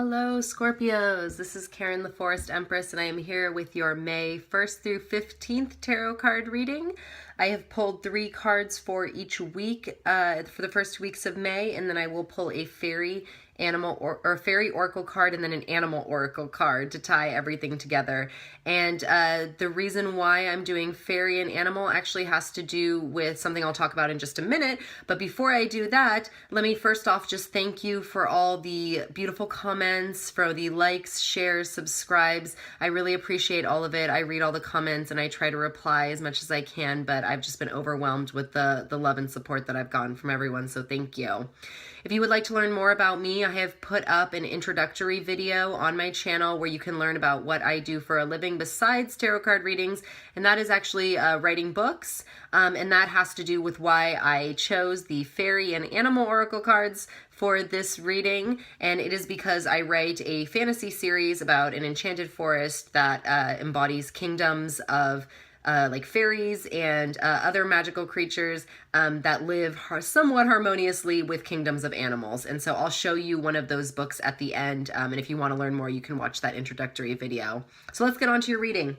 Hello Scorpios, this is Karen the Forest Empress and I am here with your May 1st through 15th tarot card reading. I have pulled 3 cards for each week for the first weeks of May, and then I will pull a fairy animal or fairy oracle card and then an animal oracle card to tie everything together. And the reason why I'm doing fairy and animal actually has to do with something I'll talk about in just a minute. But before I do that, let me first off just thank you for all the beautiful comments, for the likes, shares, subscribes. I really appreciate all of it. I read all the comments and I try to reply as much as I can, but I've just been overwhelmed with the love and support that I've gotten from everyone, so thank you. If you would like to learn more about me, I have put up an introductory video on my channel where you can learn about what I do for a living besides tarot card readings, and that is actually writing books, and that has to do with why I chose the fairy and animal oracle cards for this reading, and it is because I write a fantasy series about an enchanted forest that embodies kingdoms of like fairies and other magical creatures that live somewhat harmoniously with kingdoms of animals. And so I'll show you one of those books at the end, and if you want to learn more, you can watch that introductory video. So let's get on to your reading.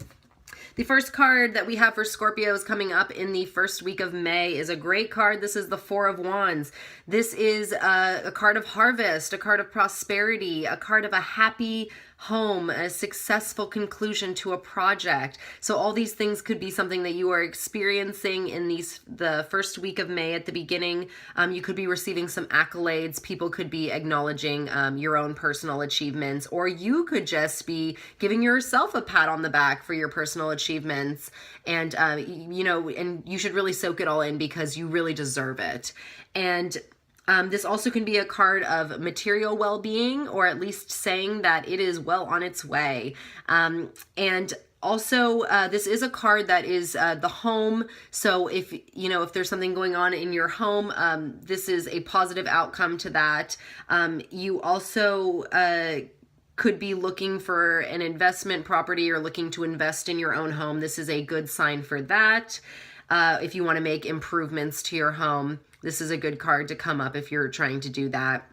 The first card that we have for Scorpios coming up in the first week of May is a great card. This is the Four of Wands. This is a card of harvest, a card of prosperity, a card of a happy home, a successful conclusion to a project. So all these things could be something that you are experiencing in the first week of May at the beginning. You could be receiving some accolades. People could be acknowledging your own personal achievements, or you could just be giving yourself a pat on the back for your personal achievements. And, and you should really soak it all in because you really deserve it. And this also can be a card of material well-being, or at least saying that it is well on its way. And also, this is a card that is the home. So if there's something going on in your home, this is a positive outcome to that. You also could be looking for an investment property or looking to invest in your own home. This is a good sign for that. If you want to make improvements to your home, this is a good card to come up if you're trying to do that.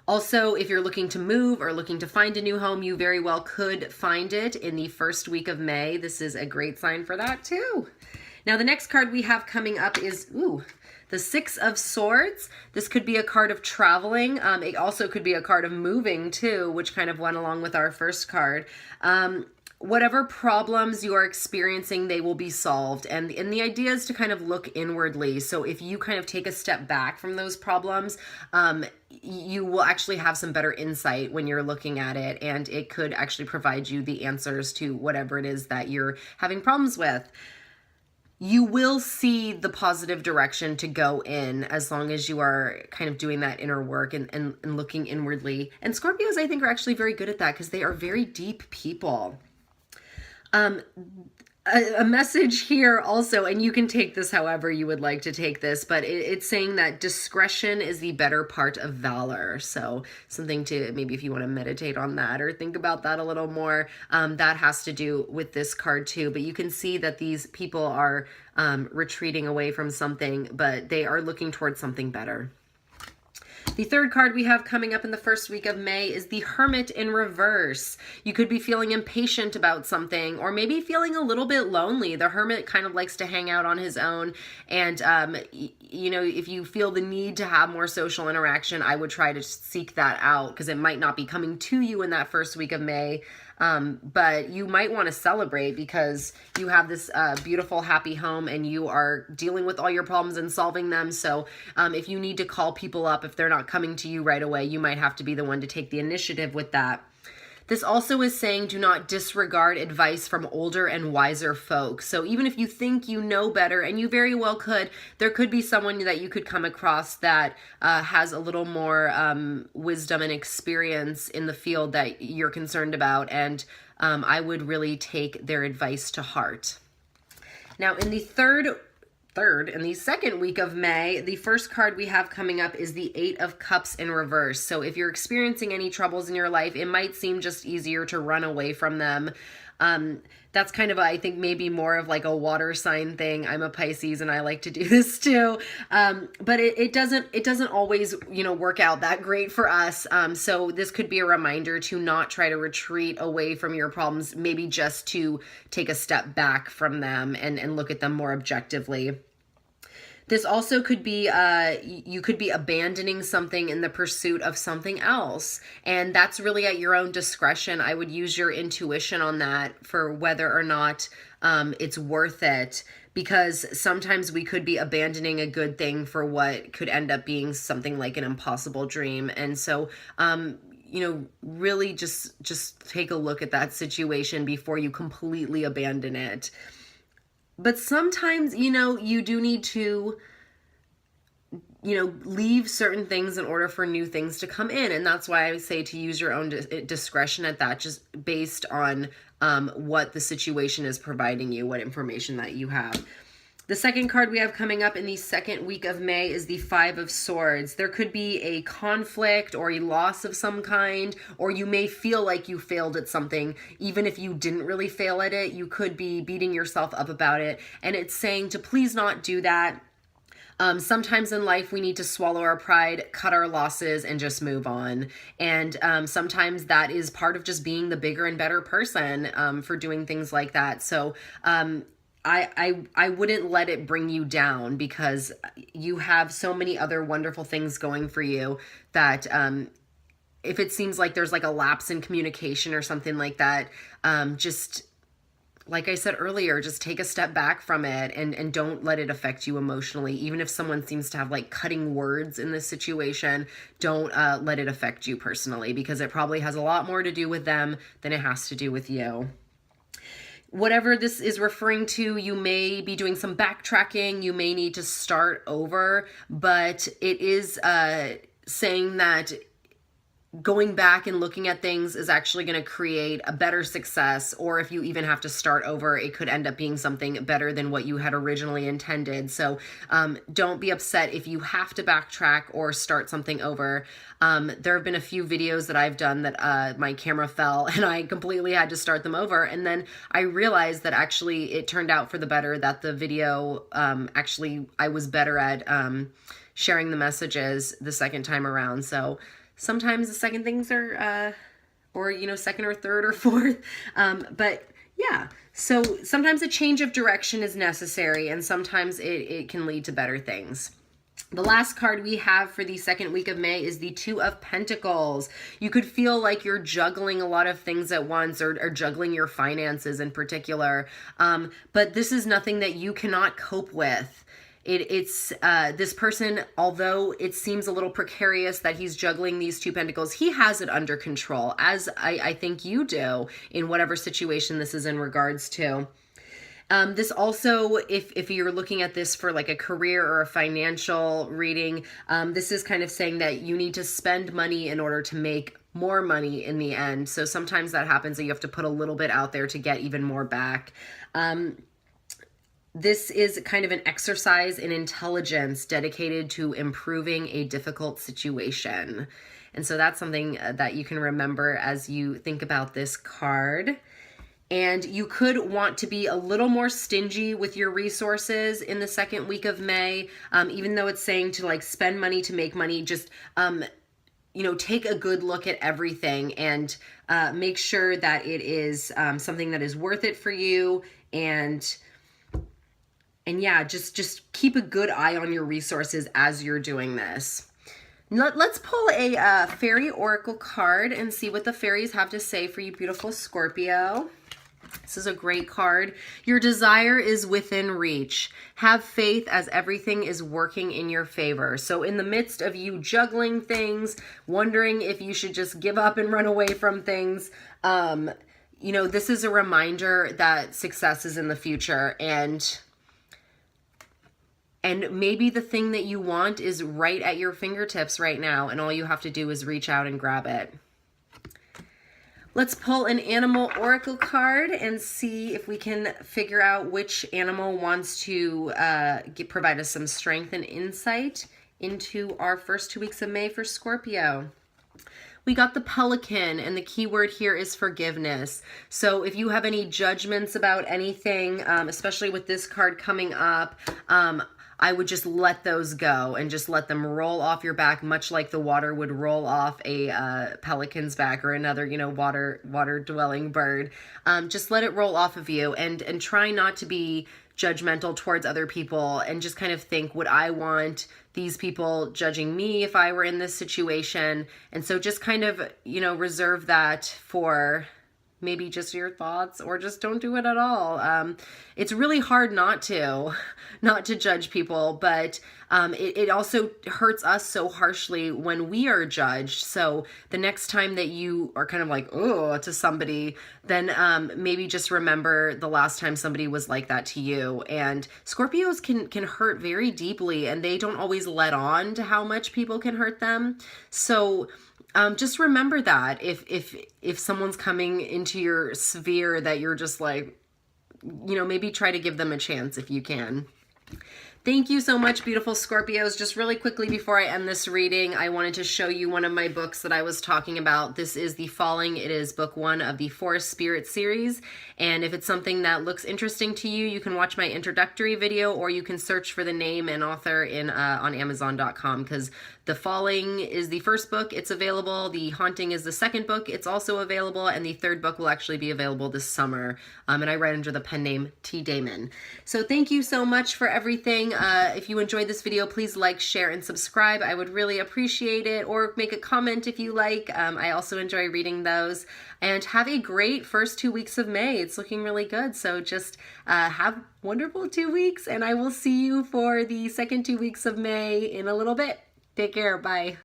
Also, if you're looking to move or looking to find a new home, you very well could find it in the first week of May. This is a great sign for that too. Now, the next card we have coming up is, the Six of Swords. This could be a card of traveling. It also could be a card of moving too, which kind of went along with our first card. Whatever problems you are experiencing, they will be solved. And the idea is to kind of look inwardly. So if you kind of take a step back from those problems, you will actually have some better insight when you're looking at it. And it could actually provide you the answers to whatever it is that you're having problems with. You will see the positive direction to go in as long as you are kind of doing that inner work and looking inwardly. And Scorpios, I think, are actually very good at that because they are very deep people. A message here also, and you can take this however you would like to take this, but it's saying that discretion is the better part of valor. So something to maybe, if you want to meditate on that or think about that a little more, that has to do with this card too. But you can see that these people are retreating away from something, but they are looking towards something better. The third card we have coming up in the first week of May is the Hermit in reverse. You could be feeling impatient about something, or maybe feeling a little bit lonely. The Hermit kind of likes to hang out on his own, and if you feel the need to have more social interaction, I would try to seek that out because it might not be coming to you in that first week of May. But you might want to celebrate because you have this beautiful, happy home and you are dealing with all your problems and solving them. So if you need to call people up, if they're not coming to you right away, you might have to be the one to take the initiative with that. This also is saying do not disregard advice from older and wiser folks. So even if you think you know better, and you very well could, there could be someone that you could come across that has a little more wisdom and experience in the field that you're concerned about, and I would really take their advice to heart. Now, in the second week of May, the first card we have coming up is the Eight of Cups in reverse. So if you're experiencing any troubles in your life, it might seem just easier to run away from them. That's kind of, I think, maybe more of like a water sign thing. I'm a Pisces and I like to do this too. But it doesn't always, work out that great for us. So this could be a reminder to not try to retreat away from your problems, maybe just to take a step back from them and look at them more objectively. This also could be, you could be abandoning something in the pursuit of something else. And that's really at your own discretion. I would use your intuition on that for whether or not it's worth it. Because sometimes we could be abandoning a good thing for what could end up being something like an impossible dream. And so, really just take a look at that situation before you completely abandon it. But sometimes, you do need to, leave certain things in order for new things to come in. And that's why I say to use your own discretion at that, just based on what the situation is providing you, what information that you have. The second card we have coming up in the second week of May is the Five of Swords. There could be a conflict or a loss of some kind, or you may feel like you failed at something. Even if you didn't really fail at it, you could be beating yourself up about it. And it's saying to please not do that. Sometimes in life we need to swallow our pride, cut our losses, and just move on. And sometimes that is part of just being the bigger and better person for doing things like that. So I wouldn't let it bring you down, because you have so many other wonderful things going for you that if it seems like there's like a lapse in communication or something like that, just like I said earlier, just take a step back from it and don't let it affect you emotionally. Even if someone seems to have like cutting words in this situation, don't let it affect you personally, because it probably has a lot more to do with them than it has to do with you. Whatever this is referring to, you may be doing some backtracking. You may need to start over, but it is saying that going back and looking at things is actually going to create a better success. Or if you even have to start over, it could end up being something better than what you had originally intended. So don't be upset if you have to backtrack or start something over. There have been a few videos that I've done that my camera fell and I completely had to start them over. And then I realized that actually it turned out for the better, that the video, actually I was better at sharing the messages the second time around. So sometimes the second things are, second or third or fourth. But yeah, so sometimes a change of direction is necessary, and sometimes it can lead to better things. The last card we have for the second week of May is the Two of Pentacles. You could feel like you're juggling a lot of things at once, or juggling your finances in particular. But this is nothing that you cannot cope with. It's this person, although it seems a little precarious that he's juggling these two pentacles, he has it under control, as I think you do in whatever situation this is in regards to. This also, if you're looking at this for like a career or a financial reading, this is kind of saying that you need to spend money in order to make more money in the end. So sometimes that happens that you have to put a little bit out there to get even more back. This is kind of an exercise in intelligence dedicated to improving a difficult situation. And so that's something that you can remember as you think about this card. And you could want to be a little more stingy with your resources in the second week of May. Even though it's saying to like spend money to make money, just, take a good look at everything and make sure that it is something that is worth it for you. And yeah, just keep a good eye on your resources as you're doing this. Let's pull a fairy oracle card and see what the fairies have to say for you, beautiful Scorpio. This is a great card. Your desire is within reach. Have faith as everything is working in your favor. So in the midst of you juggling things, wondering if you should just give up and run away from things, this is a reminder that success is in the future, and maybe the thing that you want is right at your fingertips right now, and all you have to do is reach out and grab it. Let's pull an animal oracle card and see if we can figure out which animal wants to provide us some strength and insight into our first 2 weeks of May for Scorpio. We got the Pelican, and the key word here is forgiveness. So if you have any judgments about anything, especially with this card coming up, I would just let those go and just let them roll off your back, much like the water would roll off a pelican's back or another, you know, water dwelling bird. Just let it roll off of you, and try not to be judgmental towards other people, and just kind of think, would I want these people judging me if I were in this situation? And so just kind of, you know, reserve that for maybe just your thoughts, or just don't do it at all. It's really hard not to judge people, but it also hurts us so harshly when we are judged. So the next time that you are kind of like, oh, to somebody, then maybe just remember the last time somebody was like that to you. And Scorpios can hurt very deeply, and they don't always let on to how much people can hurt them. So just remember that if someone's coming into your sphere that you're just like, you know, maybe try to give them a chance if you can. Thank you so much, beautiful Scorpios. Just really quickly before I end this reading, I wanted to show you one of my books that I was talking about. This is The Falling. It is book 1 of the Forest Spirit series. And if it's something that looks interesting to you, you can watch my introductory video, or you can search for the name and author on Amazon.com, because The Falling is the first book. It's available. The Haunting is the second book. It's also available. And the third book will actually be available this summer. And I write under the pen name T. Damon. So thank you so much for everything. If you enjoyed this video, please like, share, and subscribe. I would really appreciate it. Or make a comment if you like. I also enjoy reading those. And have a great first 2 weeks of May. It's looking really good. So just have wonderful 2 weeks. And I will see you for the second 2 weeks of May in a little bit. Take care. Bye.